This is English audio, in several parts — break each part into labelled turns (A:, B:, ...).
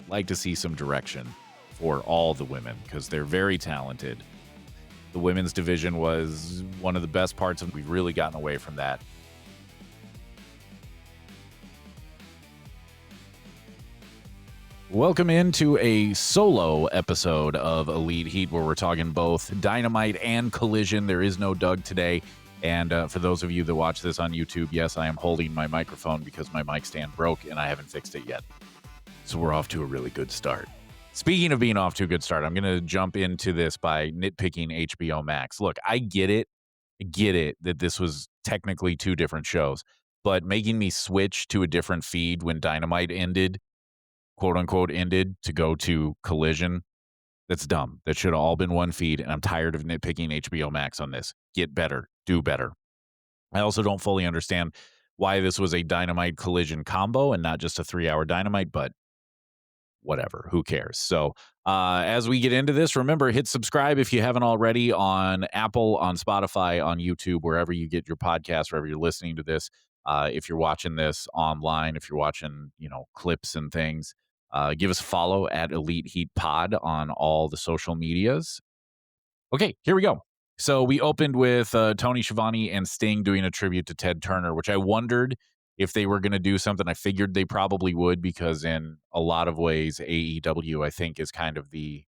A: like to see some direction for all the women because they're very talented. The women's division was one of the best parts of. We've really gotten away from that. Welcome into a solo episode of Elite Heat where we're talking both Dynamite and Collision. There is no Doug today. And for those of you that watch this on YouTube, yes, I am holding my microphone because my mic stand broke and I haven't fixed it yet. So we're off to a really good start. Speaking of being off to a good start, I'm going to jump into this by nitpicking HBO Max. Look, I get it. That this was technically two different shows, but making me switch to a different feed when Dynamite ended, quote unquote ended, to go to Collision, that's dumb. That should have all been one feed, and I'm tired of nitpicking HBO Max on this. Get better. Do better. I also don't fully understand why this was a Dynamite Collision combo and not just a 3-hour Dynamite, but whatever. Who cares? So as we get into this, remember, hit subscribe if you haven't already on Apple, on Spotify, on YouTube, wherever you get your podcast, wherever you're listening to this. If you're watching this online, if you're watching, clips and things, give us a follow at Elite Heat Pod on all the social medias. Okay, here we go. So we opened with Tony Schiavone and Sting doing a tribute to Ted Turner, which I wondered if they were going to do something. I figured they probably would because in a lot of ways, AEW, I think, is kind of the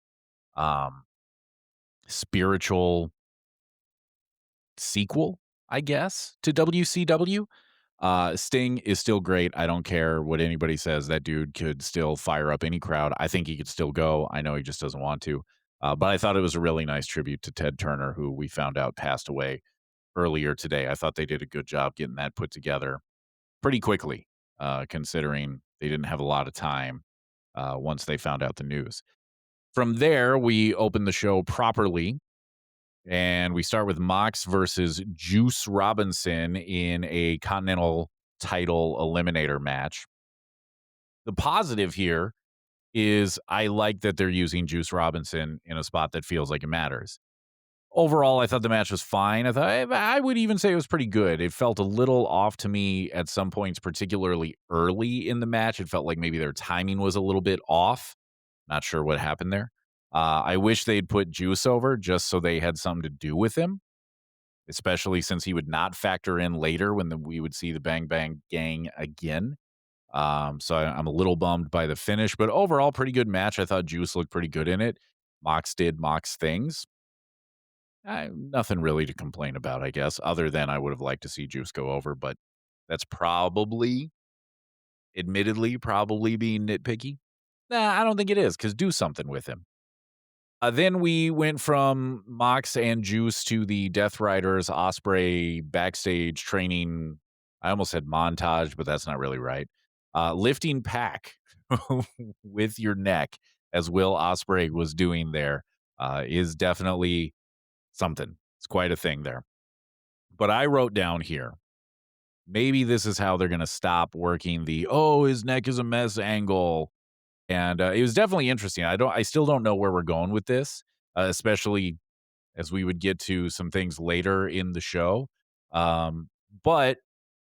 A: spiritual sequel, I guess, to WCW. Sting is still great. I don't care what anybody says. That dude could still fire up any crowd. I think he could still go. I know he just doesn't want to. But I thought it was a really nice tribute to Ted Turner, who we found out passed away earlier today. I thought they did a good job getting that put together pretty quickly, considering they didn't have a lot of time once they found out the news. From there, we open the show properly, and we start with Mox versus Juice Robinson in a Continental title eliminator match. The positive here is I like that they're using Juice Robinson in a spot that feels like it matters. Overall, I thought the match was fine. I would even say it was pretty good. It felt a little off to me at some points, particularly early in the match. It felt like maybe their timing was a little bit off. Not sure what happened there. I wish they'd put Juice over just so they had something to do with him, especially since he would not factor in later when we would see the Bang Bang Gang again. So I'm a little bummed by the finish, but overall, pretty good match. I thought Juice looked pretty good in it. Mox did Mox things. Nothing really to complain about, I guess, other than I would have liked to see Juice go over, but that's admittedly, being nitpicky. Nah, I don't think it is, because do something with him. Then we went from Mox and Juice to the Death Riders Ospreay backstage training. I almost said montage, but that's not really right. Lifting pack with your neck, as Will Ospreay was doing there, is definitely something. It's quite a thing there. But I wrote down here, maybe this is how they're going to stop working the, his neck is a mess angle. And it was definitely interesting. I still don't know where we're going with this, especially as we would get to some things later in the show. But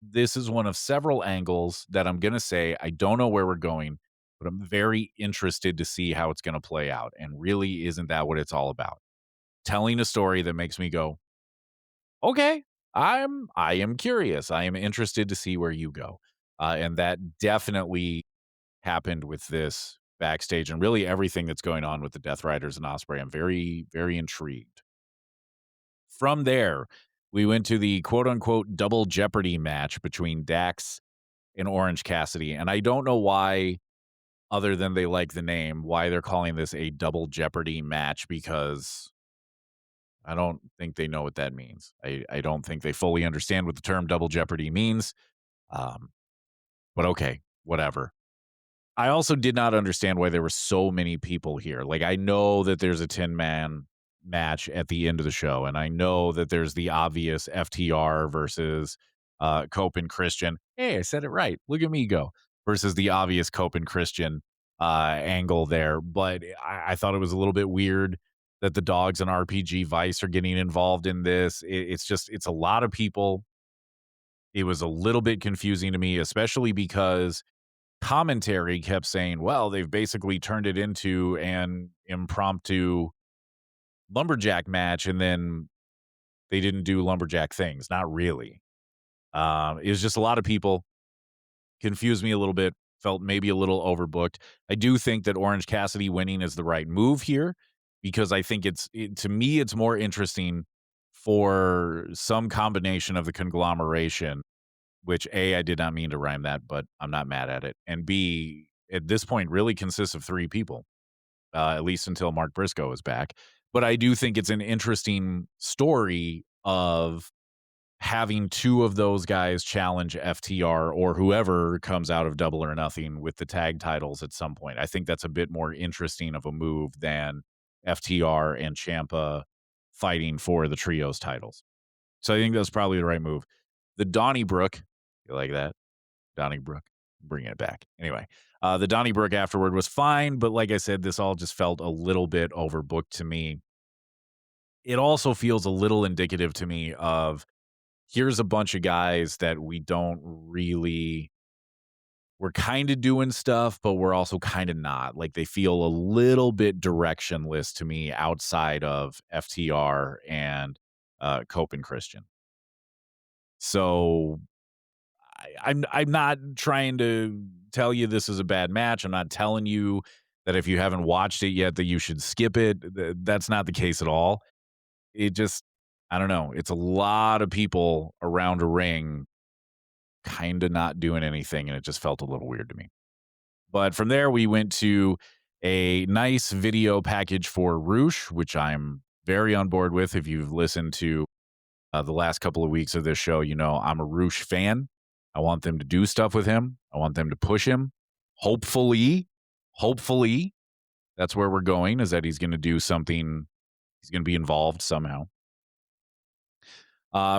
A: this is one of several angles that I'm going to say I don't know where we're going, but I'm very interested to see how it's going to play out. And really, isn't that what it's all about? Telling a story that makes me go, okay, I am curious. I am interested to see where you go. And that definitely happened with this backstage and really everything that's going on with the Death Riders and Ospreay. I'm very, very intrigued. From there, we went to the quote-unquote double Jeopardy match between Dax and Orange Cassidy. And I don't know why, other than they like the name, why they're calling this a double Jeopardy match, because I don't think they know what that means. I don't think they fully understand what the term double Jeopardy means. But okay, whatever. I also did not understand why there were so many people here. Like, I know that there's a 10-man match at the end of the show, and I know that there's the obvious FTR versus Cope and Christian. Hey, I said it right. Look at me go. Versus the obvious Cope and Christian angle there. But I thought it was a little bit weird that the Dogs and RPG Vice are getting involved in this. It's a lot of people. It was a little bit confusing to me, especially because commentary kept saying, well, they've basically turned it into an impromptu lumberjack match, and then they didn't do lumberjack things. Not really. It was just a lot of people. Confused me a little bit. Felt maybe a little overbooked. I do think that Orange Cassidy winning is the right move here because I think to me, it's more interesting for some combination of the conglomeration, which A, I did not mean to rhyme that, but I'm not mad at it. And B, at this point, really consists of three people, at least until Mark Briscoe is back. But I do think it's an interesting story of having two of those guys challenge FTR or whoever comes out of Double or Nothing with the tag titles at some point. I think that's a bit more interesting of a move than FTR and Ciampa fighting for the trios titles. So I think that's probably the right move. The Donnybrook, you like that? Donnybrook, bringing it back. Anyway, the Donnybrook afterward was fine, but like I said, this all just felt a little bit overbooked to me. It also feels a little indicative to me of here's a bunch of guys that we don't really, we're kind of doing stuff, but we're also kind of not. Like they feel a little bit directionless to me outside of FTR and Cope and Christian. So I'm not trying to tell you this is a bad match. I'm not telling you that if you haven't watched it yet that you should skip it. That's not the case at all. It just, I don't know. It's a lot of people around a ring kind of not doing anything, and it just felt a little weird to me. But from there, we went to a nice video package for Roosh, which I'm very on board with. If you've listened to the last couple of weeks of this show, you know I'm a Roosh fan. I want them to do stuff with him. I want them to push him. Hopefully, that's where we're going, is that he's going to do something. He's going to be involved somehow.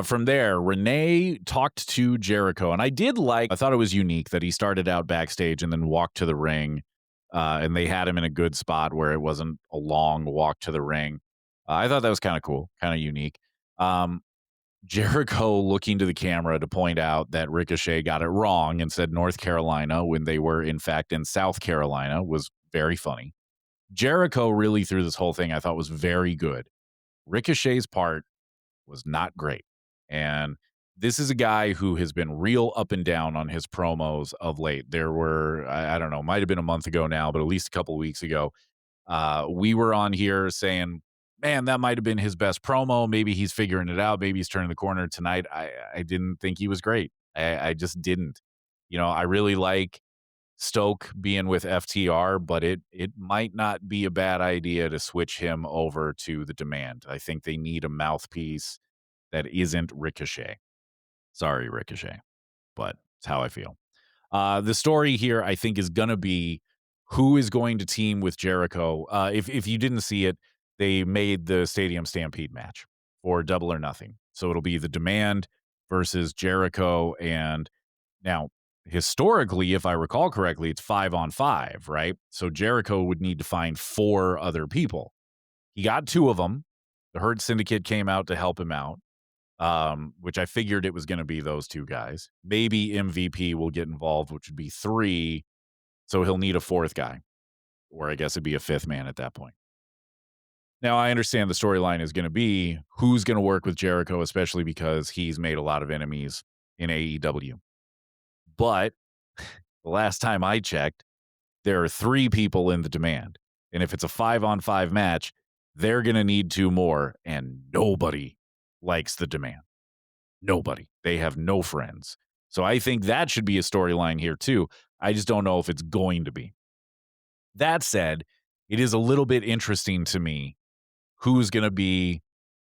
A: From there, Renee talked to Jericho, and I thought it was unique that he started out backstage and then walked to the ring, and they had him in a good spot where it wasn't a long walk to the ring. I thought that was kind of cool, kind of unique. Jericho looking to the camera to point out that Ricochet got it wrong and said North Carolina when they were, in fact, in South Carolina was very funny. Jericho really through this whole thing I thought was very good. Ricochet's part was not great. And this is a guy who has been real up and down on his promos of late. There were, I don't know, might have been a month ago now, but at least a couple of weeks ago, we were on here saying, man, that might have been his best promo. Maybe he's figuring it out. Maybe he's turning the corner tonight. I didn't think he was great. I just didn't. You know, I really like Stoke being with FTR, but it might not be a bad idea to switch him over to the Demand. I think they need a mouthpiece that isn't Ricochet. Sorry, Ricochet, but it's how I feel. The story here, I think, is going to be who is going to team with Jericho. If you didn't see it, they made the Stadium Stampede match for Double or Nothing. So it'll be the Demand versus Jericho. And now, historically, if I recall correctly, it's 5-on-5, right? So Jericho would need to find 4 other people. He got 2 of them. The Hurt Syndicate came out to help him out. Which I figured it was going to be those 2 guys. Maybe MVP will get involved, which would be 3. So he'll need a 4th guy, or I guess it'd be a 5th man at that point. Now, I understand the storyline is going to be who's going to work with Jericho, especially because he's made a lot of enemies in AEW. But the last time I checked, there are 3 people in the Demand. And if it's a 5-on-5 match, they're going to need 2 more, and nobody likes the Demand. Nobody. They have no friends. So I think that should be a storyline here too. I just don't know if it's going to be. That said, it is a little bit interesting to me who's going to be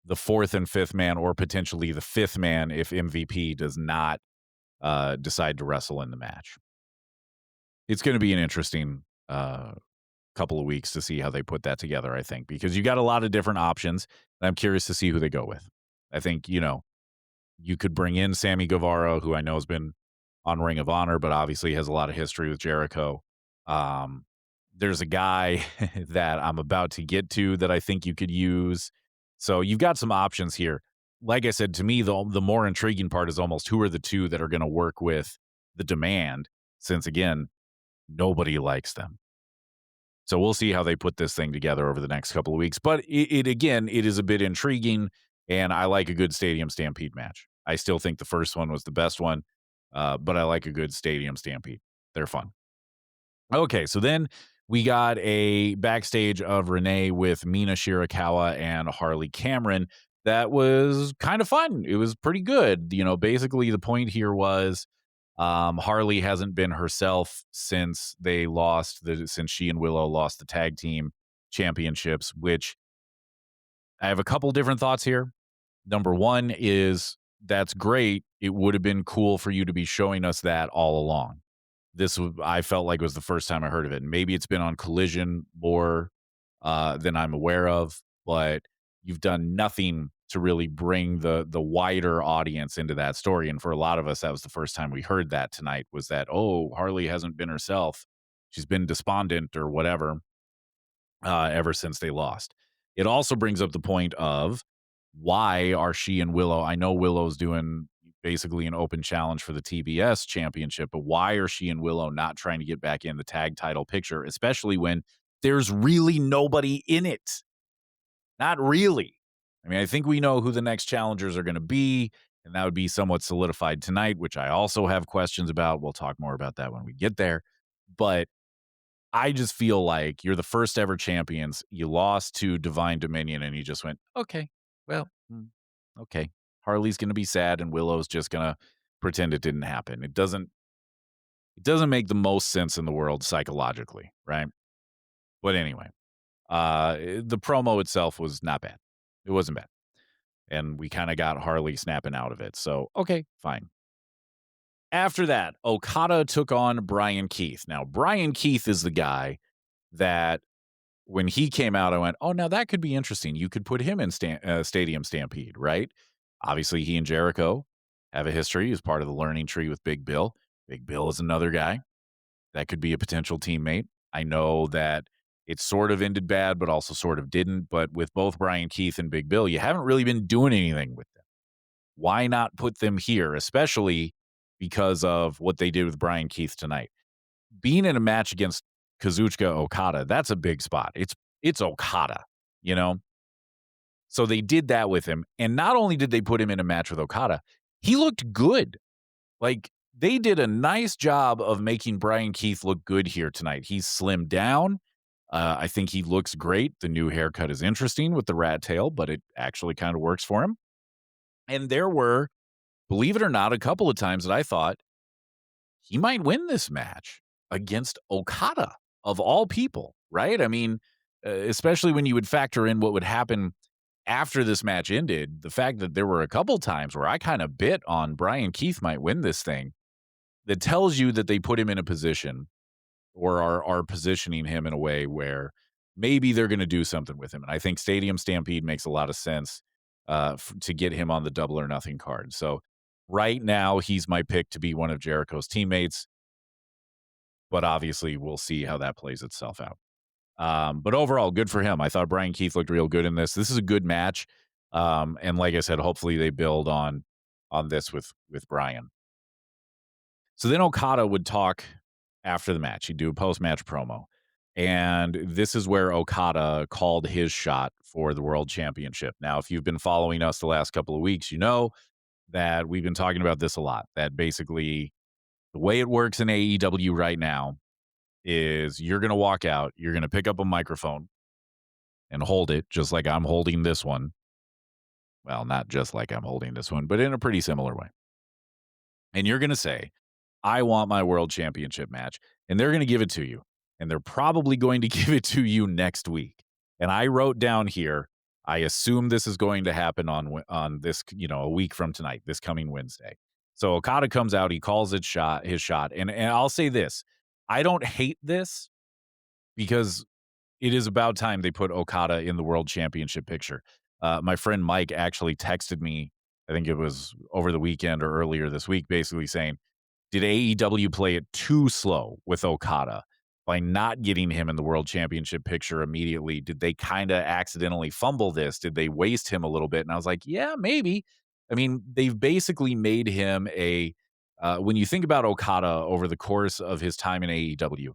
A: the 4th and 5th man, or potentially the 5th man if MVP does not decide to wrestle in the match. It's going to be an interesting couple of weeks to see how they put that together, I think, because you got a lot of different options, and I'm curious to see who they go with. I think, you know, you could bring in Sammy Guevara, who I know has been on Ring of Honor, but obviously has a lot of history with Jericho. There's a guy that I'm about to get to that I think you could use. So you've got some options here. Like I said, to me, the more intriguing part is almost who are the 2 that are going to work with the Demand, since, again, Nobody likes them. So we'll see how they put this thing together over the next couple of weeks. But it is a bit intriguing, and I like a good Stadium Stampede match. I still think the first one was the best one, but I like a good Stadium Stampede. They're fun. Okay, so then we got a backstage of Renee with Mina Shirakawa and Harley Cameron. That was kind of fun. It was pretty good. Basically the point here was Harley hasn't been herself since since she and Willow lost the tag team championships, which I have a couple different thoughts here. Number one is that's great. It would have been cool for you to be showing us that all along. I felt like was the first time I heard of it. Maybe it's been on Collision more than I'm aware of, but you've done nothing to really bring the wider audience into that story. And for a lot of us, that was the first time we heard that tonight, was that, oh, Harley hasn't been herself. She's been despondent or whatever ever since they lost. It also brings up the point of why are she and Willow? I know Willow's doing basically an open challenge for the TBS championship, but why are she and Willow not trying to get back in the tag title picture, especially when there's really nobody in it? Not really. I mean, I think we know who the next challengers are going to be, and that would be somewhat solidified tonight, which I also have questions about. We'll talk more about that when we get there. But I just feel like you're the first ever champions. You lost to Divine Dominion, and you just went, okay, well, okay. Harley's going to be sad, and Willow's just going to pretend it didn't happen. It doesn't make the most sense in the world psychologically, right? But anyway, the promo itself was not bad. It wasn't bad. And we kind of got Harley snapping out of it. So, okay, fine. After that, Okada took on Brian Keith. Now, Brian Keith is the guy that when he came out, I went, oh, now that could be interesting. You could put him in Stadium Stampede, right? Obviously, he and Jericho have a history as part of the learning tree with Big Bill. Big Bill is another guy that could be a potential teammate. I know that it sort of ended bad, but also sort of didn't. But with both Brian Keith and Big Bill, you haven't really been doing anything with them. Why not put them here, especially because of what they did with Brian Keith tonight? Being in a match against Kazuchika Okada, that's a big spot. It's Okada, you know? So they did that with him. And not only did they put him in a match with Okada, he looked good. Like, they did a nice job of making Brian Keith look good here tonight. He's slimmed down. I think he looks great. The new haircut is interesting with the rat tail, but it actually kind of works for him. And there were, believe it or not, a couple of times that I thought he might win this match against Okada, of all people, right? I mean, especially when you would factor in what would happen after this match ended, the fact that there were a couple times where I kind of bit on Brian Keith might win this thing, that tells you that they put him in a position or are positioning him in a way where maybe they're going to do something with him. And I think Stadium Stampede makes a lot of sense to get him on the Double or Nothing card. So right now, he's my pick to be one of Jericho's teammates. But obviously, we'll see how that plays itself out. But overall, good for him. I thought Brian Keith looked real good in this. This is a good match. And like I said, hopefully they build on this with Brian. So then Okada would talk after the match. He'd do a post-match promo. And this is where Okada called his shot for the World Championship. Now, if you've been following us the last couple of weeks, you know that we've been talking about this a lot, that basically the way it works in AEW right now is you're going to walk out, you're going to pick up a microphone and hold it just like I'm holding this one. Well, not just like I'm holding this one, but in a pretty similar way. And you're going to say, I want my World Championship match, and they're going to give it to you. And they're probably going to give it to you next week. And I wrote down here, I assume this is going to happen on this, a week from tonight, this coming Wednesday. So Okada comes out, he calls his shot. And I'll say this, I don't hate this because it is about time they put Okada in the World Championship picture. My friend Mike actually texted me, I think it was over the weekend or earlier this week, basically saying, did AEW play it too slow with Okada by not getting him in the World Championship picture immediately? Did they kind of accidentally fumble this? Did they waste him a little bit? And I was like, yeah, maybe. I mean, they've basically made him a When you think about Okada over the course of his time in AEW,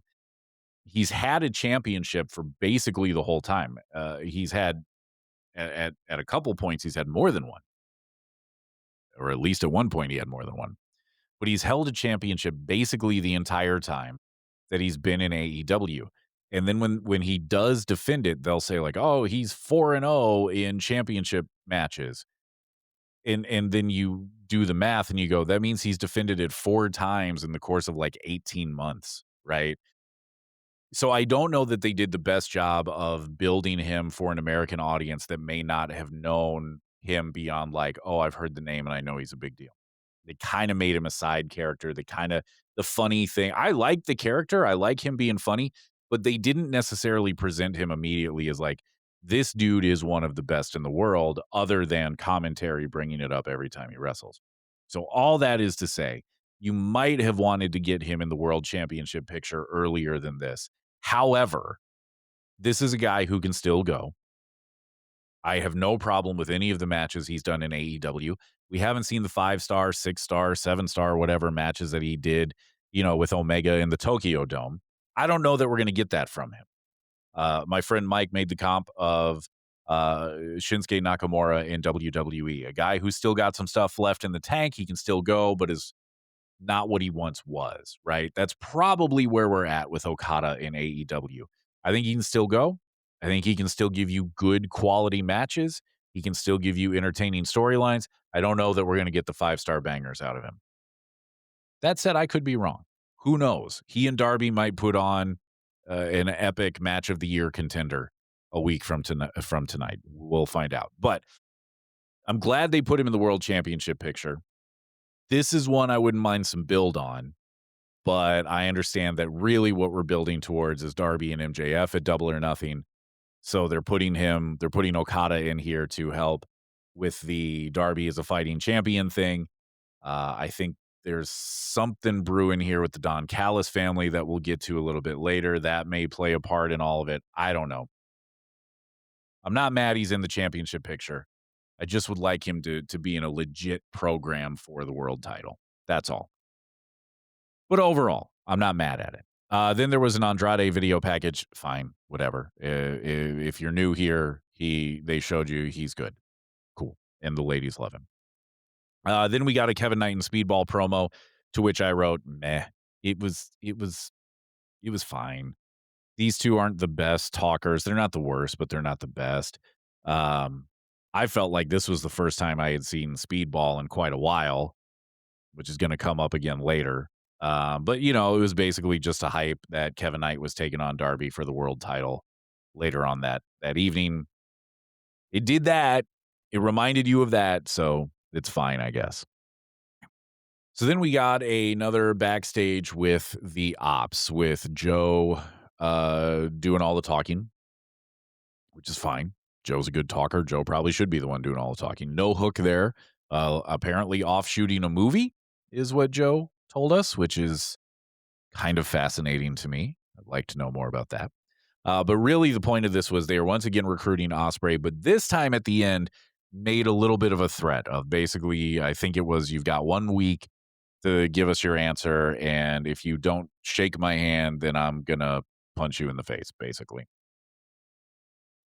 A: he's had a championship for basically the whole time. He's had at a couple points, he's had more than one, or at least at one point, he had more than one. But he's held a championship basically the entire time that he's been in AEW. And then when he does defend it, they'll say like, "Oh, he's 4-0 in championship matches." And then you do the math and you go, that means he's defended it 4 times in the course of like 18 months, right? So I don't know that they did the best job of building him for an American audience that may not have known him beyond like, "Oh, I've heard the name and I know he's a big deal." They kinda made him a side character. The funny thing, I like the character, I like him being funny, but they didn't necessarily present him immediately as like, "This dude is one of the best in the world," other than commentary bringing it up every time he wrestles. So all that is to say, you might have wanted to get him in the world championship picture earlier than this. However, this is a guy who can still go. I have no problem with any of the matches he's done in AEW. We haven't seen the 5-star, 6-star, 7-star, whatever matches that he did, with Omega in the Tokyo Dome. I don't know that we're going to get that from him. My friend Mike made the comp of Shinsuke Nakamura in WWE, a guy who's still got some stuff left in the tank. He can still go, but is not what he once was, right? That's probably where we're at with Okada in AEW. I think he can still go. I think he can still give you good quality matches. He can still give you entertaining storylines. I don't know that we're going to get the 5-star bangers out of him. That said, I could be wrong. Who knows? He and Darby might put on an epic match of the year contender a week from tonight. We'll find out. But I'm glad they put him in the world championship picture. This is one I wouldn't mind some build on, but I understand that really what we're building towards is Darby and MJF at Double or Nothing. So they're putting Okada in here to help with the Darby as a fighting champion thing. I think there's something brewing here with the Don Callis family that we'll get to a little bit later. That may play a part in all of it. I don't know. I'm not mad he's in the championship picture. I just would like him to be in a legit program for the world title. That's all. But overall, I'm not mad at it. Then there was an Andrade video package. Fine, whatever. If you're new here, they showed you he's good. Cool. And the ladies love him. Then we got a Kevin Knight and Speedball promo, to which I wrote, meh. It was fine. These two aren't the best talkers. They're not the worst, but they're not the best. I felt like this was the first time I had seen Speedball in quite a while, which is going to come up again later. But, it was basically just a hype that Kevin Knight was taking on Darby for the world title later on that evening. It did that. It reminded you of that, so it's fine, I guess. So then we got another backstage with the Ops, with Joe doing all the talking, which is fine. Joe's a good talker. Joe probably should be the one doing all the talking. No Hook there. Apparently off shooting a movie is what Joe told us, which is kind of fascinating to me. I'd like to know more about that. But really the point of this was they were once again recruiting Ospreay, but this time at the end made a little bit of a threat of basically, I think it was, you've got 1 week to give us your answer, and if you don't shake my hand, then I'm going to punch you in the face, basically.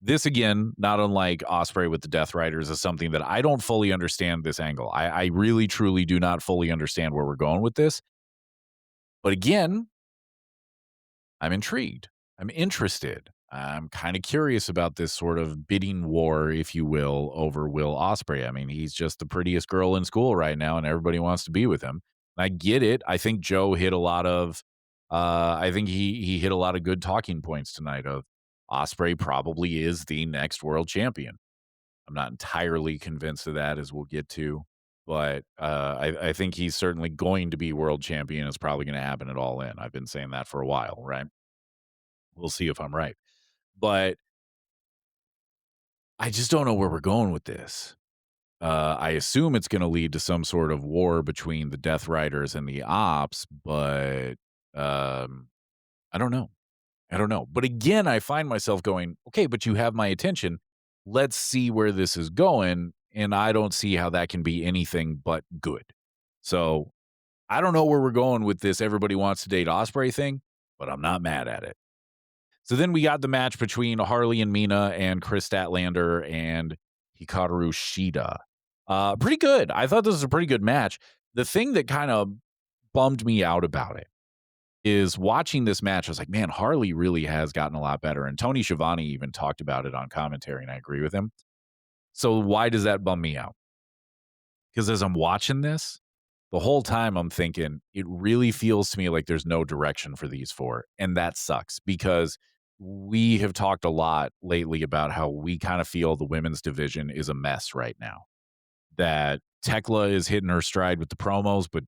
A: This, again, not unlike Ospreay with the Death Riders, is something that I don't fully understand this angle. I really, truly do not fully understand where we're going with this. But again, I'm intrigued. I'm interested. I'm kind of curious about this sort of bidding war, if you will, over Will Ospreay. I mean, he's just the prettiest girl in school right now, and everybody wants to be with him. I get it. I think Joe hit a lot of he hit a lot of good talking points tonight of Ospreay probably is the next world champion. I'm not entirely convinced of that, as we'll get to, but I think he's certainly going to be world champion. It's probably going to happen at All In. I've been saying that for a while, right? We'll see if I'm right. But I just don't know where we're going with this. I assume it's going to lead to some sort of war between the Death Riders and the Ops, but I don't know. But again, I find myself going, okay, but you have my attention. Let's see where this is going. And I don't see how that can be anything but good. So I don't know where we're going with this everybody wants to date Ospreay thing, but I'm not mad at it. So then we got the match between Harley and Mina and Chris Statlander and Hikaru Shida. Pretty good. I thought this was a pretty good match. The thing that kind of bummed me out about it is watching this match. I was like, man, Harley really has gotten a lot better. And Tony Schiavone even talked about it on commentary, and I agree with him. So why does that bum me out? Because as I'm watching this, the whole time I'm thinking, it really feels to me like there's no direction for these four. And that sucks because we have talked a lot lately about how we kind of feel the women's division is a mess right now. That Tekla is hitting her stride with the promos, but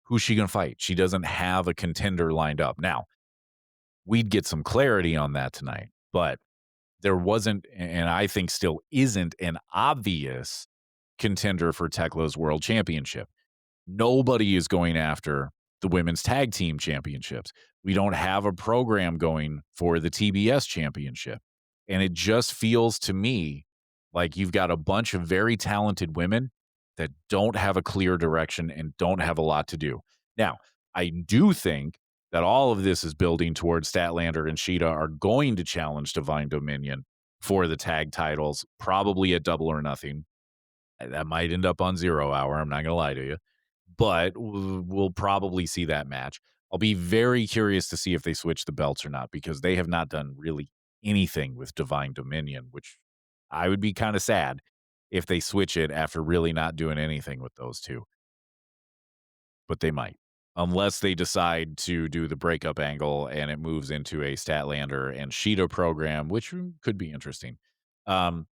A: who's she going to fight? She doesn't have a contender lined up. Now, we'd get some clarity on that tonight, but there wasn't, and I think still isn't, an obvious contender for Tekla's world championship. Nobody is going after the women's tag team championships. We don't have a program going for the TBS championship. And it just feels to me like you've got a bunch of very talented women that don't have a clear direction and don't have a lot to do. Now, I do think that all of this is building towards Statlander and Shida are going to challenge Divine Dominion for the tag titles, probably at Double or Nothing. That might end up on 0 Hour. I'm not going to lie to you. But we'll probably see that match. I'll be very curious to see if they switch the belts or not, because they have not done really anything with Divine Dominion, which I would be kind of sad if they switch it after really not doing anything with those two. But they might, unless they decide to do the breakup angle and it moves into a Statlander and Shida program, which could be interesting. I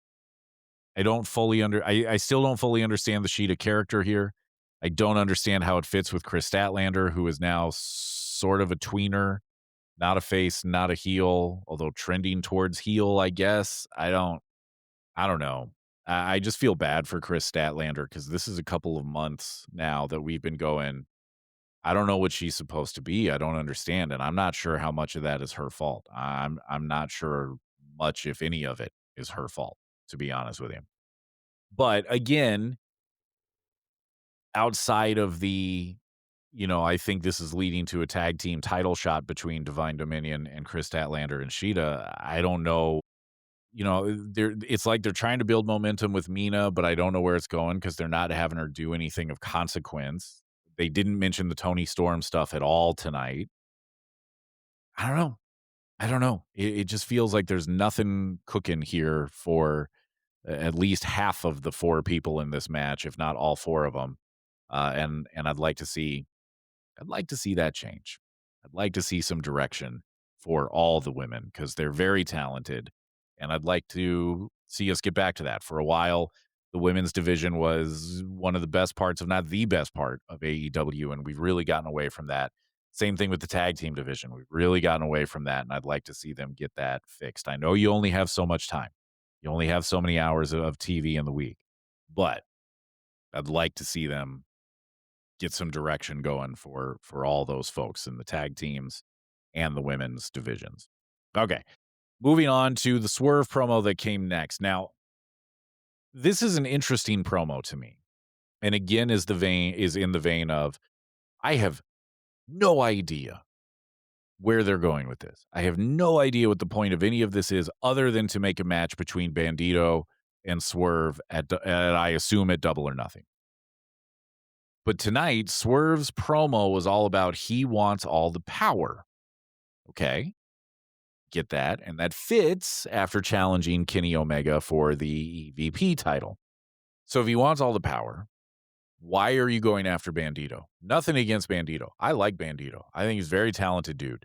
A: still don't fully understand the Shida character here. I don't understand how it fits with Chris Statlander, who is now sort of a tweener, not a face, not a heel, although trending towards heel, I guess. I don't know. I just feel bad for Chris Statlander because this is a couple of months now that we've been going, I don't know what she's supposed to be. I don't understand, and I'm not sure how much of that is her fault. I'm not sure much, if any of it, is her fault, to be honest with you. But again, outside of I think this is leading to a tag team title shot between Divine Dominion and Chris Statlander and Shida. I don't know. It's like they're trying to build momentum with Mina, but I don't know where it's going because they're not having her do anything of consequence. They didn't mention the Tony Storm stuff at all tonight. I don't know. It just feels like there's nothing cooking here for at least half of the four people in this match, if not all four of them. And I'd like to see that change. I'd like to see some direction for all the women because they're very talented. And I'd like to see us get back to that. For a while, the women's division was one of the best parts, if not the best part, of AEW. And we've really gotten away from that. Same thing with the tag team division. We've really gotten away from that. And I'd like to see them get that fixed. I know you only have so much time. You only have so many hours of TV in the week. But I'd like to see them get some direction going for all those folks in the tag teams and the women's divisions. Okay. Moving on to the Swerve promo that came next. Now, this is an interesting promo to me. And again, is in the vein of, I have no idea where they're going with this. I have no idea what the point of any of this is other than to make a match between Bandito and Swerve at I assume at Double or Nothing. But tonight, Swerve's promo was all about he wants all the power. Okay. Get that. And that fits after challenging Kenny Omega for the EVP title. So if he wants all the power, why are you going after Bandito? Nothing against Bandito. I like Bandito. I think he's a very talented dude.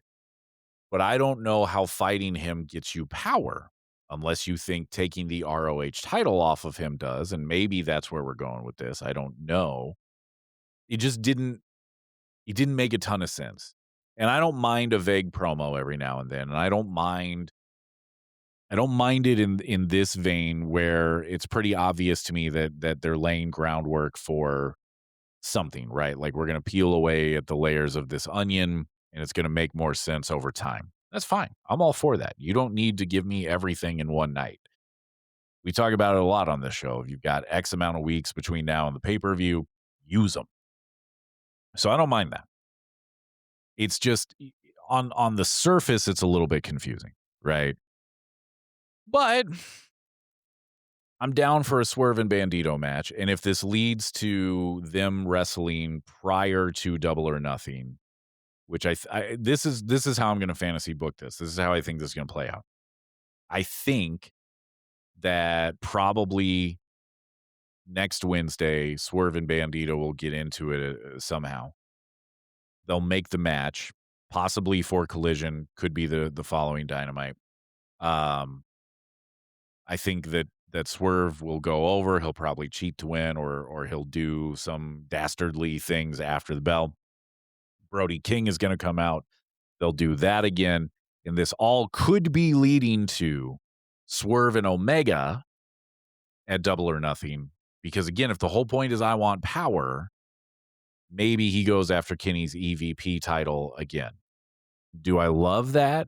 A: But I don't know how fighting him gets you power unless you think taking the ROH title off of him does. And maybe that's where we're going with this. I don't know. It didn't make a ton of sense. And I don't mind a vague promo every now and then. And I don't mind it in this vein where it's pretty obvious to me that they're laying groundwork for something, right? Like we're going to peel away at the layers of this onion and it's going to make more sense over time. That's fine. I'm all for that. You don't need to give me everything in one night. We talk about it a lot on this show. If you've got X amount of weeks between now and the pay-per-view, use them. So I don't mind that. It's just on the surface, it's a little bit confusing, right? But I'm down for a Swerve and Bandito match, and if this leads to them wrestling prior to Double or Nothing, which this is how I'm going to fantasy book this. This is how I think this is going to play out. I think that probably next Wednesday, Swerve and Bandito will get into it somehow. They'll make the match, possibly for Collision, could be the following Dynamite. I think that Swerve will go over. He'll probably cheat to win, or he'll do some dastardly things after the bell. Brody King is going to come out. They'll do that again, and this all could be leading to Swerve and Omega at Double or Nothing. Because again, if the whole point is I want power, maybe he goes after Kenny's EVP title again. Do I love that?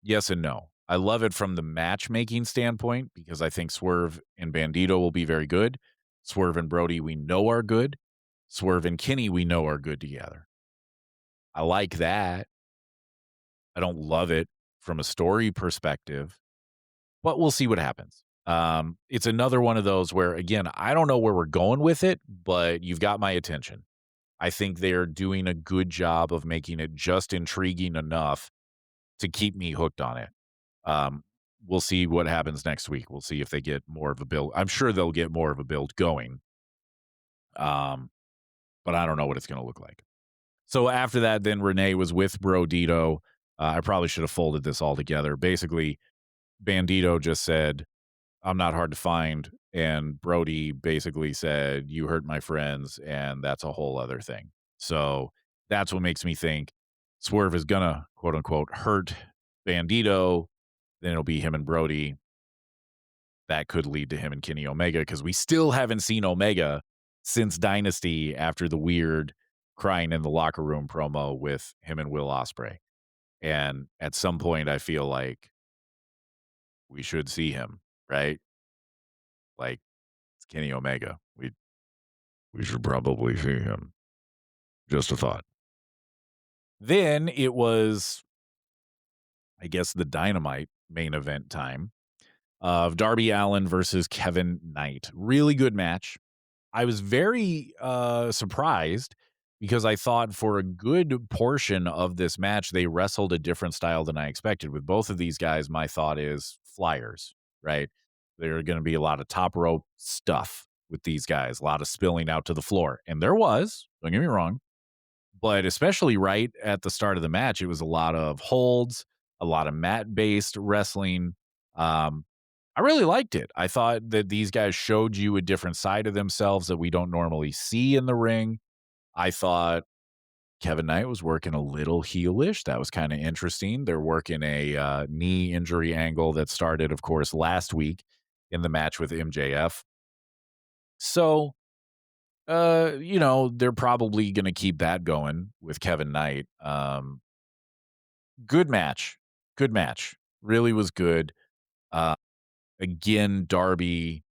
A: Yes and no. I love it from the matchmaking standpoint because I think Swerve and Bandito will be very good. Swerve and Brody we know are good. Swerve and Kenny we know are good together. I like that. I don't love it from a story perspective, but we'll see what happens. It's another one of those where, again, I don't know where we're going with it, but you've got my attention. I think they're doing a good job of making it just intriguing enough to keep me hooked on it. We'll see what happens next week. We'll see if they get more of a build. I'm sure they'll get more of a build going. But I don't know what it's going to look like. So after that, then Renee was with Brodito. I probably should have folded this all together. Basically, Bandito just said, I'm not hard to find. And Brody basically said, you hurt my friends. And that's a whole other thing. So that's what makes me think Swerve is going to, quote unquote, hurt Bandito. Then it'll be him and Brody. That could lead to him and Kenny Omega because we still haven't seen Omega since Dynasty after the weird crying in the locker room promo with him and Will Ospreay. And at some point, I feel like we should see him, right? Like, it's Kenny Omega. We should probably see him. Just a thought. Then it was, I guess, the Dynamite main event time of Darby Allin versus Kevin Knight. Really good match. I was very surprised because I thought for a good portion of this match, they wrestled a different style than I expected. With both of these guys, my thought is flyers, right? There are going to be a lot of top rope stuff with these guys, a lot of spilling out to the floor. And there was, don't get me wrong, but especially right at the start of the match, it was a lot of holds, a lot of mat-based wrestling. I really liked it. I thought that these guys showed you a different side of themselves that we don't normally see in the ring. I thought Kevin Knight was working a little heelish. That was kind of interesting. They're working a knee injury angle that started, of course, last week in the match with MJF. So, they're probably going to keep that going with Kevin Knight. Good match. Good match. Really was good. Again, Darby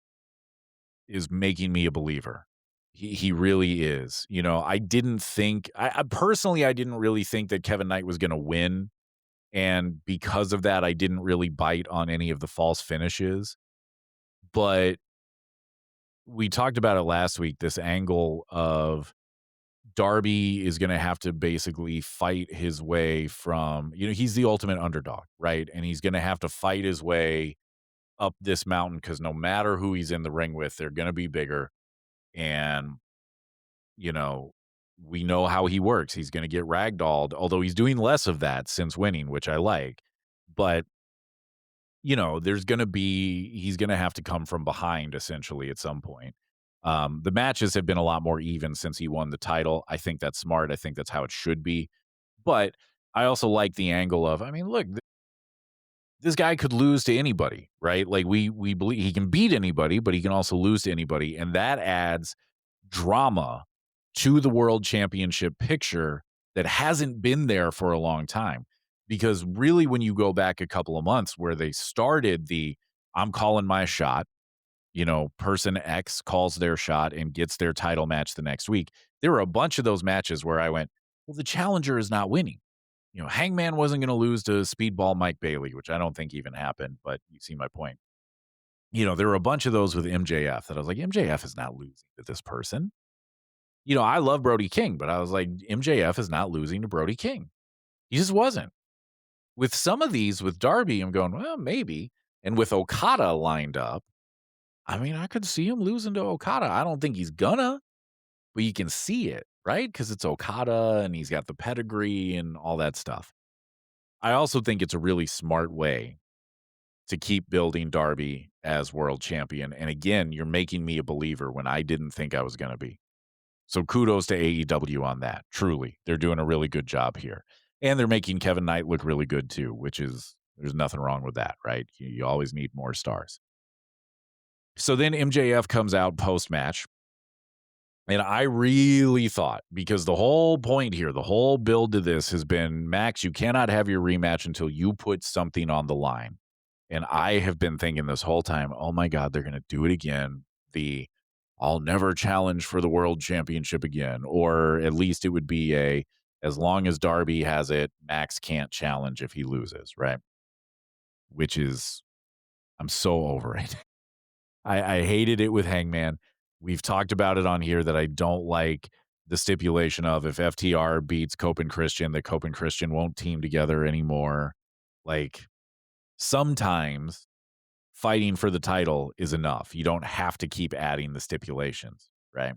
A: is making me a believer. He really is. I didn't think I personally I didn't really think that Kevin Knight was going to win, and because of that I didn't really bite on any of the false finishes. But we talked about it last week, this angle of Darby is going to have to basically fight his way from, he's the ultimate underdog, right? And he's going to have to fight his way up this mountain because no matter who he's in the ring with, they're going to be bigger. And, we know how he works. He's going to get ragdolled, although he's doing less of that since winning, which I like. But, he's going to have to come from behind essentially at some point. The matches have been a lot more even since he won the title. I think that's smart. I think that's how it should be. But I also like the angle of, look, this guy could lose to anybody, right? Like we believe he can beat anybody, but he can also lose to anybody. And that adds drama to the world championship picture that hasn't been there for a long time. Because really, when you go back a couple of months where they started I'm calling my shot, person X calls their shot and gets their title match the next week. There were a bunch of those matches where I went, well, the challenger is not winning. Hangman wasn't going to lose to Speedball Mike Bailey, which I don't think even happened, but you see my point. There were a bunch of those with MJF that I was like, MJF is not losing to this person. I love Brody King, but I was like, MJF is not losing to Brody King. He just wasn't. With some of these, with Darby, I'm going, well, maybe. And with Okada lined up, I mean, I could see him losing to Okada. I don't think he's gonna, but you can see it, right? Because it's Okada and he's got the pedigree and all that stuff. I also think it's a really smart way to keep building Darby as world champion. And again, you're making me a believer when I didn't think I was going to be. So kudos to AEW on that. Truly, they're doing a really good job here. And they're making Kevin Knight look really good too, which is, there's nothing wrong with that, right? You always need more stars. So then MJF comes out post-match. And I really thought, because the whole point here, the whole build to this has been, Max, you cannot have your rematch until you put something on the line. And I have been thinking this whole time, oh my God, they're going to do it again. I'll never challenge for the world championship again. Or at least it would be as long as Darby has it, Max can't challenge if he loses, right? Which is, I'm so over it. I hated it with Hangman. We've talked about it on here that I don't like the stipulation of if FTR beats Cope and Christian, that Cope and Christian won't team together anymore. Like, sometimes fighting for the title is enough. You don't have to keep adding the stipulations, right?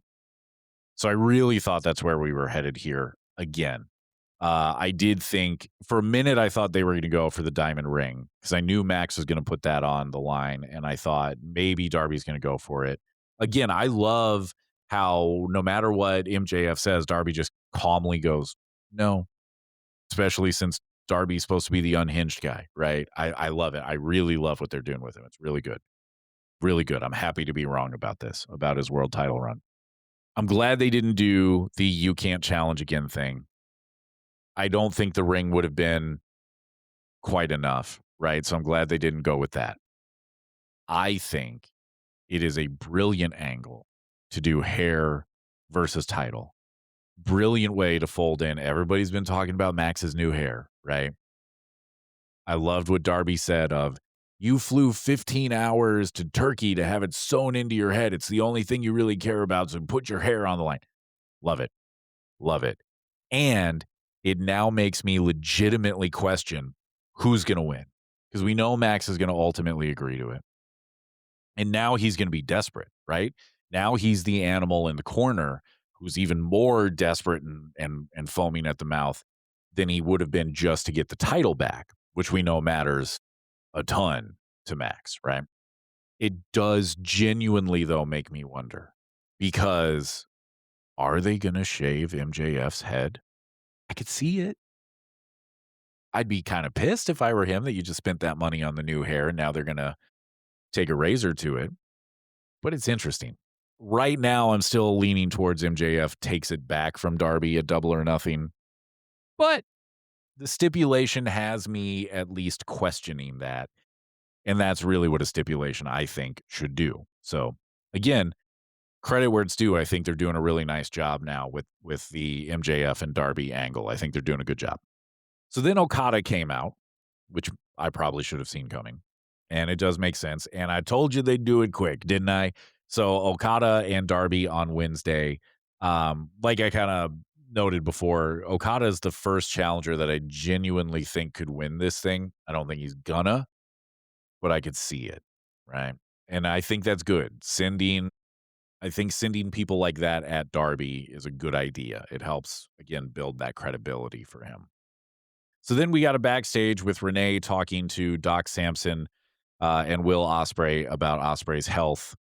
A: So I really thought that's where we were headed here again. I did think for a minute, I thought they were going to go for the diamond ring because I knew Max was going to put that on the line. And I thought maybe Darby's going to go for it. Again, I love how no matter what MJF says, Darby just calmly goes, no, especially since Darby's supposed to be the unhinged guy, right? I love it. I really love what they're doing with him. It's really good. Really good. I'm happy to be wrong about this, about his world title run. I'm glad they didn't do the you can't challenge again thing. I don't think the ring would have been quite enough, right? So I'm glad they didn't go with that. I think it is a brilliant angle to do hair versus title. Brilliant way to fold in. Everybody's been talking about Max's new hair, right? I loved what Darby said of, you flew 15 hours to Turkey to have it sewn into your head. It's the only thing you really care about, so put your hair on the line. Love it. Love it. And it now makes me legitimately question who's going to win, because we know Max is going to ultimately agree to it. And now he's going to be desperate, right? Now he's the animal in the corner who's even more desperate and foaming at the mouth than he would have been just to get the title back, which we know matters a ton to Max, right? It does genuinely, though, make me wonder, because are they going to shave MJF's head? I could see it. I'd be kind of pissed if I were him that you just spent that money on the new hair and now they're going to take a razor to it. But it's interesting. Right now, I'm still leaning towards MJF takes it back from Darby at Double or Nothing. But the stipulation has me at least questioning that. And that's really what a stipulation, I think, should do. So, again, credit where it's due. I think they're doing a really nice job now with the MJF and Darby angle. I think they're doing a good job. So then Okada came out, which I probably should have seen coming. And it does make sense. And I told you they'd do it quick, didn't I? So Okada and Darby on Wednesday. Like I kind of noted before, Okada is the first challenger that I genuinely think could win this thing. I don't think he's gonna, but I could see it, right? And I think that's good. I think sending people like that at Darby is a good idea. It helps, again, build that credibility for him. So then we got a backstage with Renee talking to Doc Samson and Will Ospreay about Ospreay's health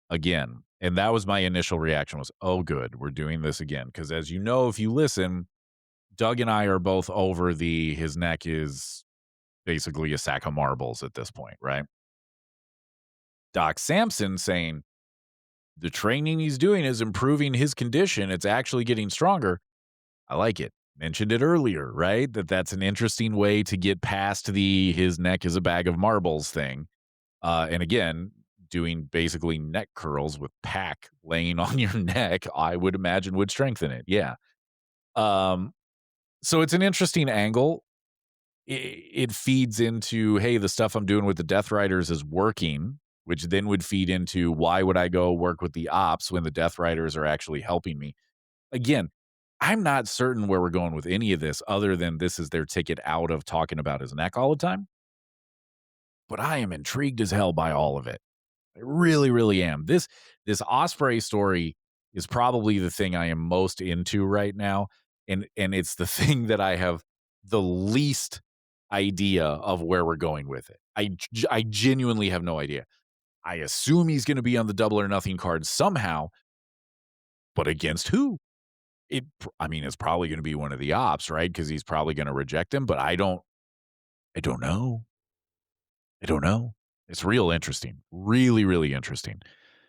A: again. And that was my initial reaction was, oh, good, we're doing this again. Because as you know, if you listen, Doug and I are both over his neck is basically a sack of marbles at this point, right? Doc Samson saying, the training he's doing is improving his condition. It's actually getting stronger. I like it. Mentioned it earlier, right? That's an interesting way to get past his neck is a bag of marbles thing. And again, doing basically neck curls with Pac laying on your neck, I would imagine would strengthen it. Yeah. Um, so it's an interesting angle. It feeds into, hey, the stuff I'm doing with the Death Riders is working, which then would feed into why would I go work with the ops when the Death Riders are actually helping me? Again, I'm not certain where we're going with any of this other than this is their ticket out of talking about his neck all the time. But I am intrigued as hell by all of it. I really, really am. This Ospreay story is probably the thing I am most into right now, and it's the thing that I have the least idea of where we're going with it. I genuinely have no idea. I assume he's going to be on the Double or Nothing card somehow, but against who? I mean, it's probably going to be one of the ops, right? Because he's probably going to reject him. But I don't know. I don't know. It's real interesting. Really, really interesting.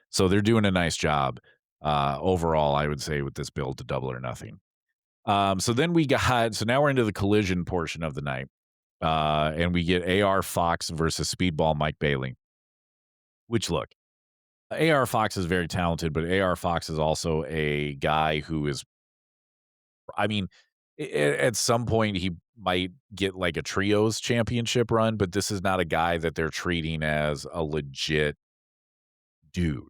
A: So they're doing a nice job overall, I would say, with this build to Double or Nothing. So then so now we're into the collision portion of the night. And we get AR Fox versus Speedball Mike Bailey. Which, look, AR Fox is very talented, but AR Fox is also a guy who is, I mean, at some point he might get like a trios championship run, but this is not a guy that they're treating as a legit dude.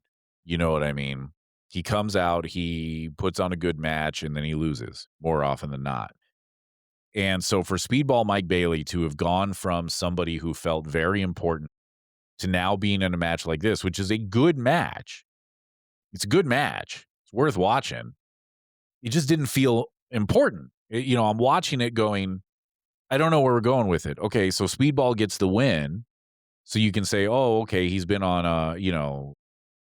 A: You know what I mean? He comes out, he puts on a good match, and then he loses more often than not. And so for Speedball Mike Bailey to have gone from somebody who felt very important to now being in a match like this, which is a good match. It's a good match. It's worth watching. It just didn't feel important. I'm watching it going, I don't know where we're going with it. Okay, so Speedball gets the win. So you can say, oh, okay, he's been on a,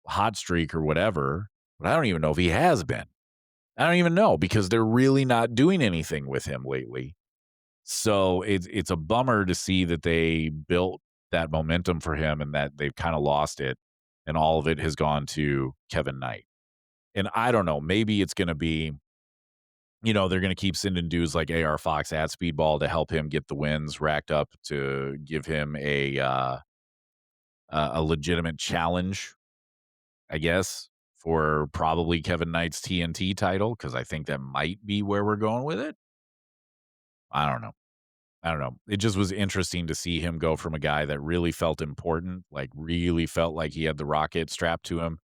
A: hot streak or whatever. But I don't even know if he has been. I don't even know because they're really not doing anything with him lately. So it's a bummer to see that they built that momentum for him and that they've kind of lost it and all of it has gone to Kevin Knight. And I don't know, maybe it's going to be, they're going to keep sending dudes like AR Fox at Speedball to help him get the wins racked up to give him a legitimate challenge, I guess, for probably Kevin Knight's TNT title, because I think that might be where we're going with it. I don't know. It just was interesting to see him go from a guy that really felt important, like really felt like he had the rocket strapped to him,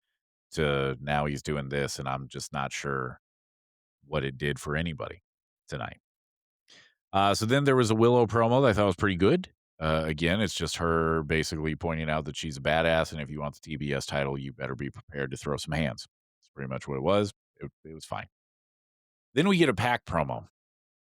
A: to now he's doing this, and I'm just not sure what it did for anybody tonight. So then there was a Willow promo that I thought was pretty good. Again, it's just her basically pointing out that she's a badass, and if you want the TBS title, you better be prepared to throw some hands. That's pretty much what it was. It was fine. Then we get a Pac promo.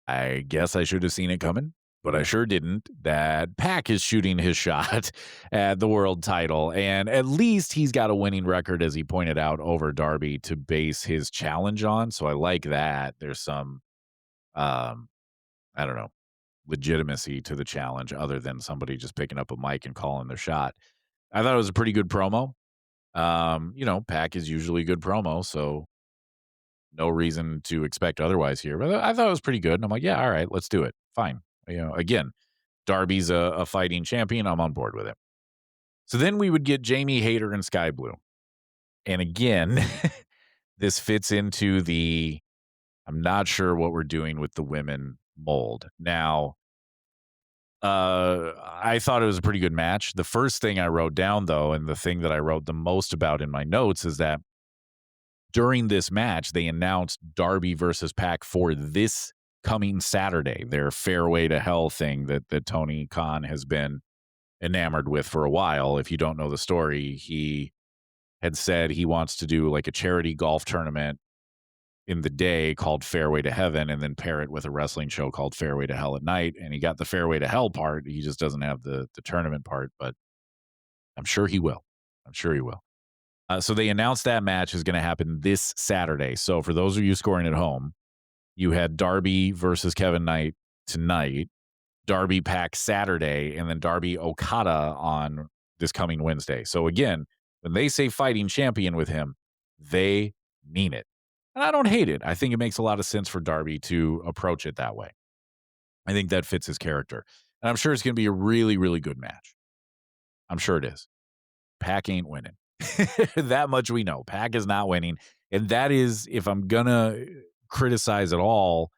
A: I guess I should have seen it coming, but I sure didn't. That Pac is shooting his shot at the world title, and at least he's got a winning record, as he pointed out, over Darby to base his challenge on. So I like that. There's some, I don't know, legitimacy to the challenge other than somebody just picking up a mic and calling their shot. I thought it was a pretty good promo. Pac is usually good promo, so no reason to expect otherwise here. But I thought it was pretty good. And I'm like, yeah, all right, let's do it. Fine. Again, Darby's a fighting champion. I'm on board with it. So then we would get Jamie Hayter and Sky Blue. And again, this fits into I'm not sure what we're doing with the women mold. Now, I thought it was a pretty good match. The first thing I wrote down, though, and the thing that I wrote the most about in my notes is that during this match, they announced Darby versus Pac for this coming Saturday, their Fairway to Hell thing that Tony Khan has been enamored with for a while. If you don't know the story, he had said he wants to do like a charity golf tournament in the day called Fairway to Heaven and then pair it with a wrestling show called Fairway to Hell at night. And he got the Fairway to Hell part. He just doesn't have the tournament part, but I'm sure he will. So they announced that match is going to happen this Saturday. So for those of you scoring at home, you had Darby versus Kevin Knight tonight, Darby Pac Saturday, and then Darby Okada on this coming Wednesday. So again, when they say fighting champion with him, they mean it. And I don't hate it. I think it makes a lot of sense for Darby to approach it that way. I think that fits his character. And I'm sure it's going to be a really, really good match. I'm sure it is. Pac ain't winning. That much we know. Pac is not winning. And that is, if I'm gonna criticize at all,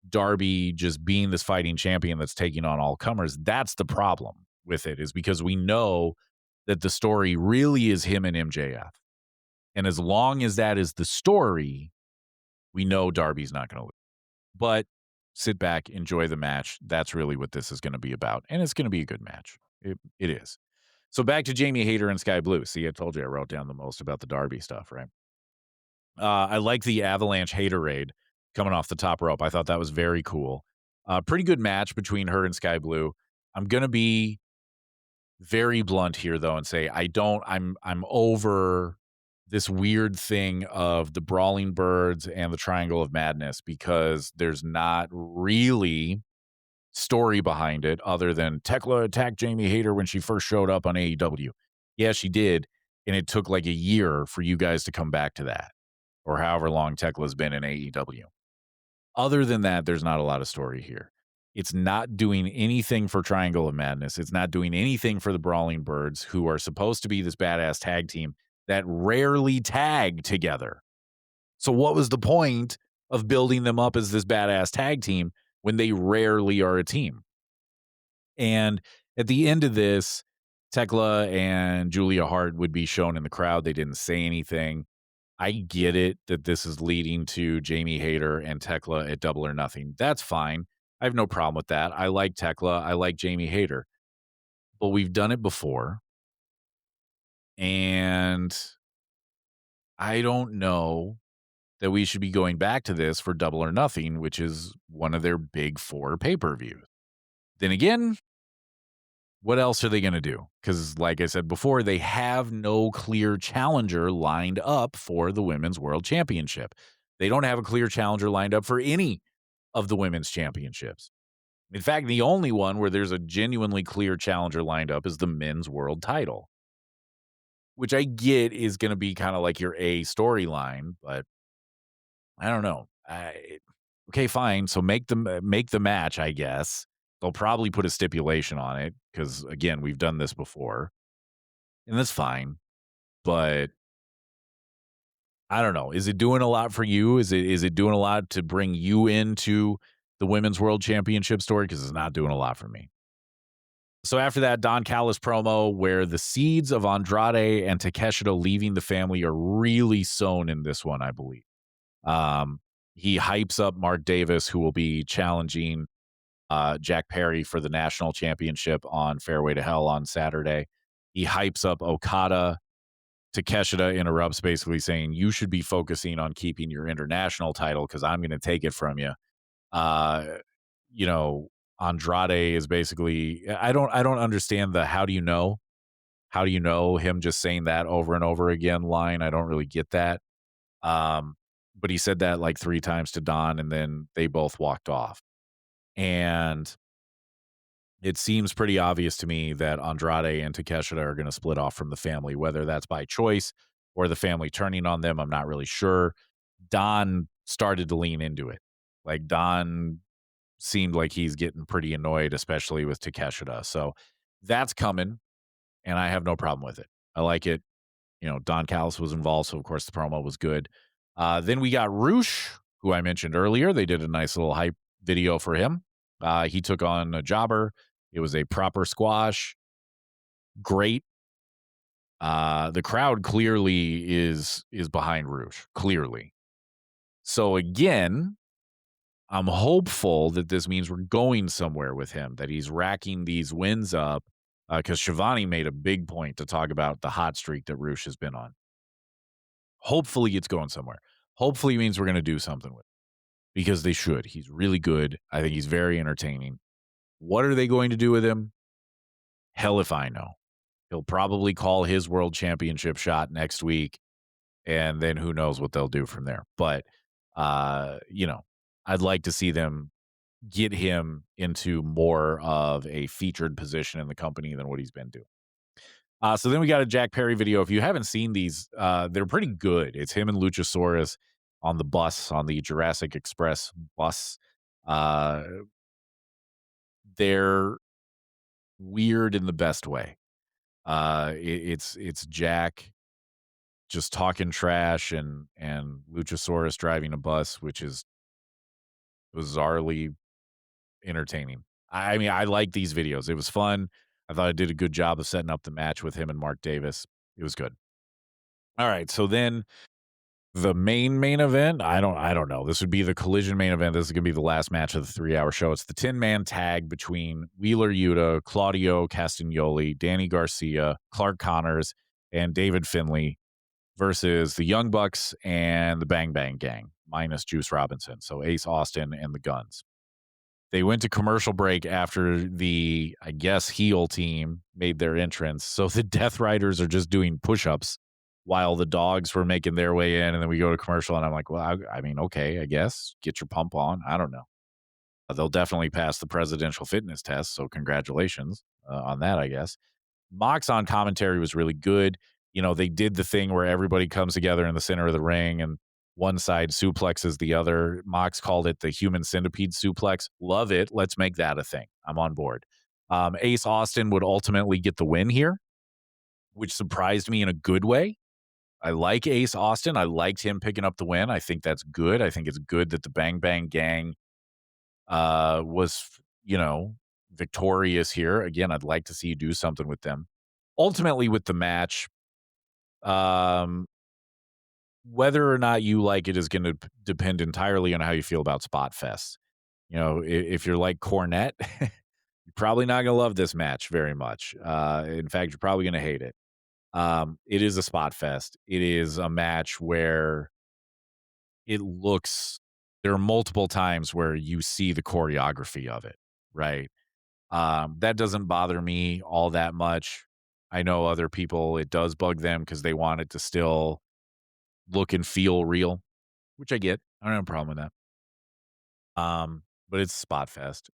A: Darby just being this fighting champion that's taking on all comers, that's the problem with it, is because we know that the story really is him and MJF. And as long as that is the story, we know Darby's not going to lose. But sit back, enjoy the match. That's really what this is going to be about. And it's going to be a good match. It is. So back to Jamie Hayter and Sky Blue. See, I told you I wrote down the most about the Darby stuff, right? I like the Avalanche Haterade coming off the top rope. I thought that was very cool. Pretty good match between her and Sky Blue. I'm gonna be very blunt here though and say I'm over this weird thing of the Brawling Birds and the Triangle of Madness because there's not really story behind it other than Tekla attacked Jamie Hayter when she first showed up on AEW. Yeah, she did, and it took like a year for you guys to come back to that, or however long Tekla's been in AEW. Other than that, there's not a lot of story here. It's not doing anything for Triangle of Madness. It's not doing anything for the Brawling Birds, who are supposed to be this badass tag team that rarely tag together. So what was the point of building them up as this badass tag team when they rarely are a team? And at the end of this, Tekla and Julia Hart would be shown in the crowd. They didn't say anything. I get it that this is leading to Jamie Hayter and Tekla at Double or Nothing. That's fine. I have no problem with that. I like Tekla. I like Jamie Hayter. But we've done it before. And I don't know that we should be going back to this for Double or Nothing, which is one of their big 4 pay-per-views. Then again, what else are they going to do? Because like I said before, they have no clear challenger lined up for the Women's World Championship. They don't have a clear challenger lined up for any of the women's championships. In fact, the only one where there's a genuinely clear challenger lined up is the Men's World Title, which I get is going to be kind of like your A storyline, but I don't know. Okay, fine. So make the match, I guess. They'll probably put a stipulation on it because, again, we've done this before, and that's fine. But I don't know. Is it doing a lot for you? Is it doing a lot to bring you into the Women's World Championship story? Because it's not doing a lot for me. So after that, Don Callis promo where the seeds of Andrade and Takeshita leaving the family are really sown in this one, I believe. He hypes up Mark Davis, who will be challenging Jack Perry for the national championship on Fairway to Hell on Saturday. He hypes up Okada. Takeshita interrupts, basically saying, you should be focusing on keeping your international title because I'm going to take it from you. You know, Andrade is basically, I don't understand the how do you know? How do you know him just saying that over and over again line? I don't really get that. But he said that like 3 times to Don, and then they both walked off. And it seems pretty obvious to me that Andrade and Takeshita are going to split off from the family, whether that's by choice or the family turning on them. I'm not really sure. Don started to lean into it. Like Don seemed like he's getting pretty annoyed, especially with Takeshita. So that's coming, and I have no problem with it. I like it. You know, Don Callis was involved, so of course the promo was good. Then we got Roosh, who I mentioned earlier. They did a nice little hype video for him. He took on a jobber. It was a proper squash. Great. The crowd clearly is behind Roosh. Clearly. So again, I'm hopeful that this means we're going somewhere with him, that he's racking these wins up, because Shivani made a big point to talk about the hot streak that Roosh has been on. Hopefully it's going somewhere. Hopefully it means we're going to do something with it, because they should. He's really good. I think he's very entertaining. What are they going to do with him? Hell if I know. He'll probably call his world championship shot next week, and then who knows what they'll do from there. But, you know, I'd like to see them get him into more of a featured position in the company than what he's been doing. So then we got a Jack Perry video. If you haven't seen these, they're pretty good. It's him and Luchasaurus on the bus, on the Jurassic Express bus. They're weird in the best way. It's Jack just talking trash and Luchasaurus driving a bus, which is bizarrely entertaining. I mean, I like these videos. It was fun. I thought I did a good job of setting up the match with him and Mark Davis. It was good. All right, so then the main event, I don't know. This would be the Collision main event. This is going to be the last match of the 3-hour show. It's the 10-man tag between Wheeler Yuta, Claudio Castagnoli, Danny Garcia, Clark Connors, and David Finlay versus the Young Bucks and the Bang Bang Gang, minus Juice Robinson. So Ace Austin and the Guns. They went to commercial break after the, I guess, heel team made their entrance. So the Death Riders are just doing push-ups while the dogs were making their way in. And then we go to commercial, and I'm like, well, I mean, okay, I guess. Get your pump on. I don't know. They'll definitely pass the presidential fitness test. So congratulations on that, I guess. Mox on commentary was really good. You know, they did the thing where everybody comes together in the center of the ring and one side suplexes the other. Mox called it the human centipede suplex. Love it. Let's make that a thing. I'm on board. Ace Austin would ultimately get the win here, which surprised me in a good way. I like Ace Austin. I liked him picking up the win. I think that's good. I think it's good that the Bang Bang Gang was, you know, victorious here. Again, I'd like to see you do something with them. Ultimately, with the match, whether or not you like it is going to depend entirely on how you feel about Spot Fest. You know, if you're like Cornette, you're probably not going to love this match very much. In fact, you're probably going to hate it. It is a Spot Fest. It is a match where it looks, there are multiple times where you see the choreography of it, right? That doesn't bother me all that much. I know other people, it does bug them because they want it to still look and feel real, which I get. I don't have a problem with that. But it's Spot Fest.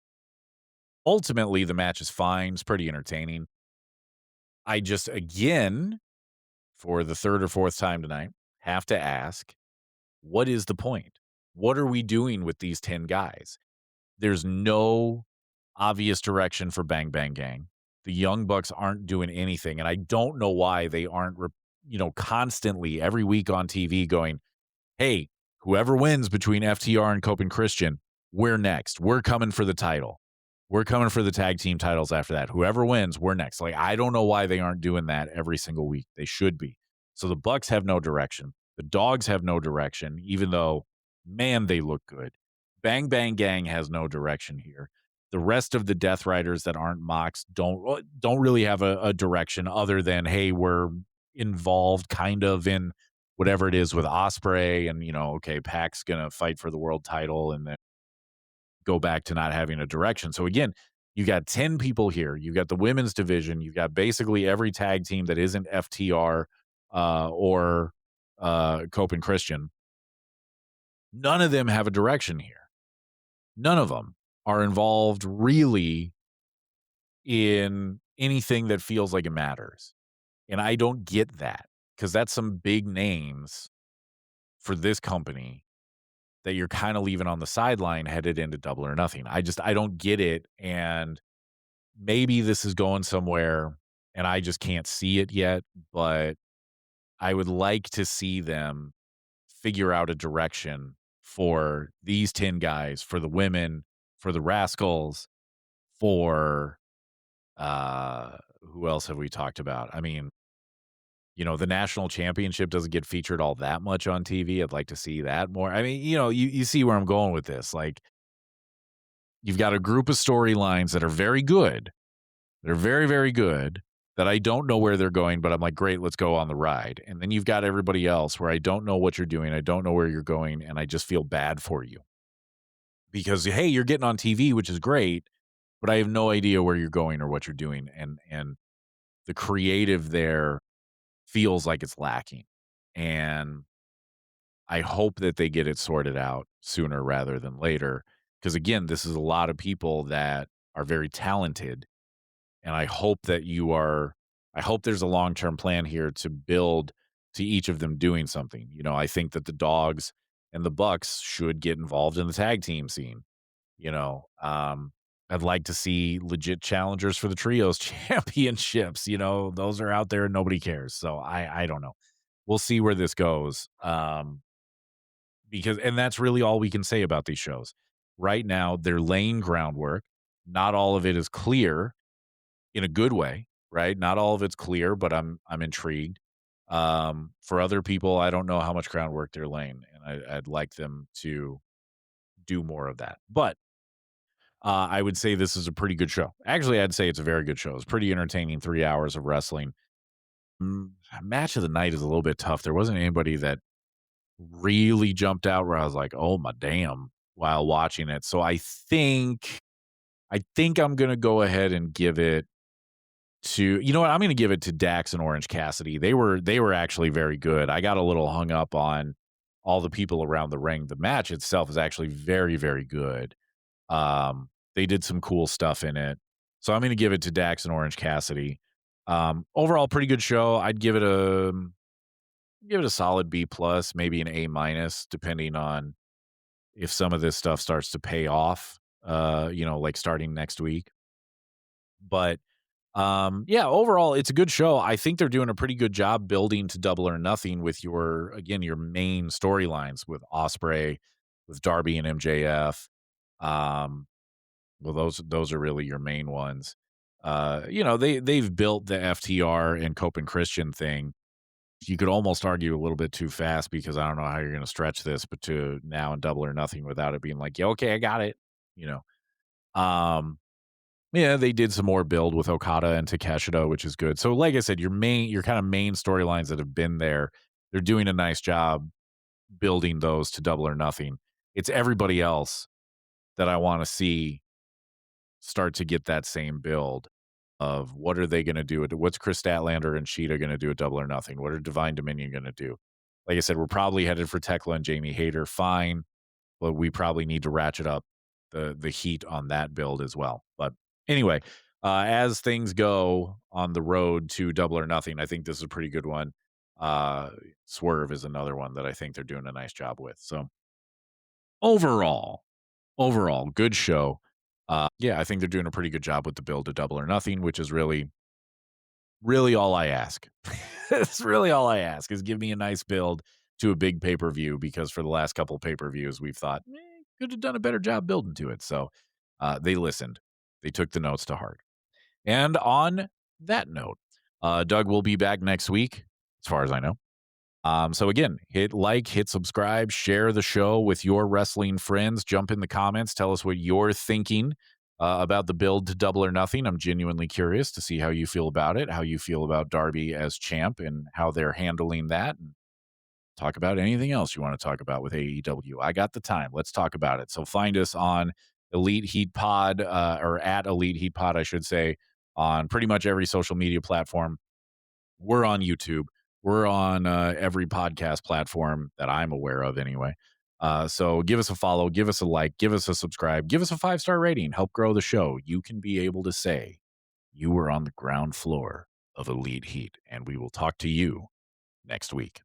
A: Ultimately, the match is fine. It's pretty entertaining. I just, again, for the third or fourth time tonight, have to ask, what is the point? What are we doing with these 10 guys? There's no obvious direction for Bang Bang Gang. The Young Bucks aren't doing anything, and I don't know why they aren't, constantly every week on TV going, hey, whoever wins between FTR and Cope and Christian, we're next. We're coming for the title. We're coming for the tag team titles after that. Whoever wins, we're next. Like, I don't know why they aren't doing that every single week. They should be. So the Bucks have no direction. The Dogs have no direction, even though, man, they look good. Bang Bang Gang has no direction here. The rest of the Death Riders that aren't Mox don't really have a direction other than, hey, we're involved kind of in whatever it is with Ospreay, and, okay, Pac's going to fight for the world title and then go back to not having a direction. So again, you got 10 people here. You got the women's division. You got basically every tag team that isn't FTR or Cope and Christian. None of them have a direction here. None of them are involved really in anything that feels like it matters. And I don't get that, because that's some big names for this company that you're kind of leaving on the sideline headed into Double or Nothing. I don't get it. And maybe this is going somewhere and I just can't see it yet, but I would like to see them figure out a direction for these 10 guys, for the women, for the Rascals, for who else have we talked about? I mean, the national championship doesn't get featured all that much on TV. I'd like to see that more. I mean, you see where I'm going with this. Like, you've got a group of storylines that are very good. They're very, very good, that I don't know where they're going, but I'm like, great, let's go on the ride. And then you've got everybody else where I don't know what you're doing. I don't know where you're going. And I just feel bad for you because, hey, you're getting on TV, which is great, but I have no idea where you're going or what you're doing. And the creative there feels like it's lacking. And I hope that they get it sorted out sooner rather than later. Because again, this is a lot of people that are very talented. And I hope that I hope there's a long-term plan here to build to each of them doing something. I think that the Dogs and the Bucks should get involved in the tag team scene. I'd like to see legit challengers for the trios championships. Those are out there and nobody cares. So I don't know. we'll see where this goes. And that's really all we can say about these shows. Right now, they're laying groundwork. Not all of it is clear in a good way, right? Not all of it's clear, but I'm intrigued. For other people, I don't know how much groundwork they're laying, and I'd like them to do more of that. But I would say this is a pretty good show. Actually, I'd say it's a very good show. It's pretty entertaining. 3 hours of wrestling. Match of the night is a little bit tough. There wasn't anybody that really jumped out where I was like, "Oh my damn," while watching it. So I think I'm gonna go ahead and give it to, you know what? I'm gonna give it to Dax and Orange Cassidy. They were actually very good. I got a little hung up on all the people around the ring. The match itself is actually very, very good. They did some cool stuff in it. So I'm gonna give it to Dax and Orange Cassidy. Overall, pretty good show. I'd give it a solid B plus, maybe an A minus, depending on if some of this stuff starts to pay off, like starting next week. But yeah, overall, it's a good show. I think they're doing a pretty good job building to Double or Nothing with your main storylines with Ospreay, with Darby and MJF. Um, well, those are really your main ones. They've built the FTR and Cope and Christian thing. You could almost argue a little bit too fast because I don't know how you're going to stretch this, but to now and Double or Nothing without it being like, yeah, okay, I got it. You know, yeah, they did some more build with Okada and Takeshita, which is good. So, like I said, your kind of main storylines that have been there, they're doing a nice job building those to Double or Nothing. It's everybody else that I want to see start to get that same build of what are they going to do? What's Chris Statlander and Sheeta going to do at Double or Nothing? What are Divine Dominion going to do? Like I said, we're probably headed for Tekla and Jamie Hayter. Fine, but we probably need to ratchet up the heat on that build as well. But anyway, as things go on the road to Double or Nothing, I think this is a pretty good one. Swerve is another one that I think they're doing a nice job with. So overall, good show. Yeah, I think they're doing a pretty good job with the build to Double or Nothing, which is really, really all I ask. It's really all I ask is give me a nice build to a big pay-per-view, because for the last couple of pay-per-views, we've thought, could have done a better job building to it. So they listened. They took the notes to heart. And on that note, Doug will be back next week, as far as I know. So again, hit like, hit subscribe, share the show with your wrestling friends. Jump in the comments. Tell us what you're thinking about the build to Double or Nothing. I'm genuinely curious to see how you feel about it, how you feel about Darby as champ and how they're handling that. And talk about anything else you want to talk about with AEW. I got the time. Let's talk about it. So find us on Elite Heat Pod, or at Elite Heat Pod, I should say, on pretty much every social media platform. We're on YouTube. We're on every podcast platform that I'm aware of anyway. So give us a follow, give us a like, give us a subscribe, give us a 5-star rating, help grow the show. You can be able to say you were on the ground floor of Elite Heat, and we will talk to you next week.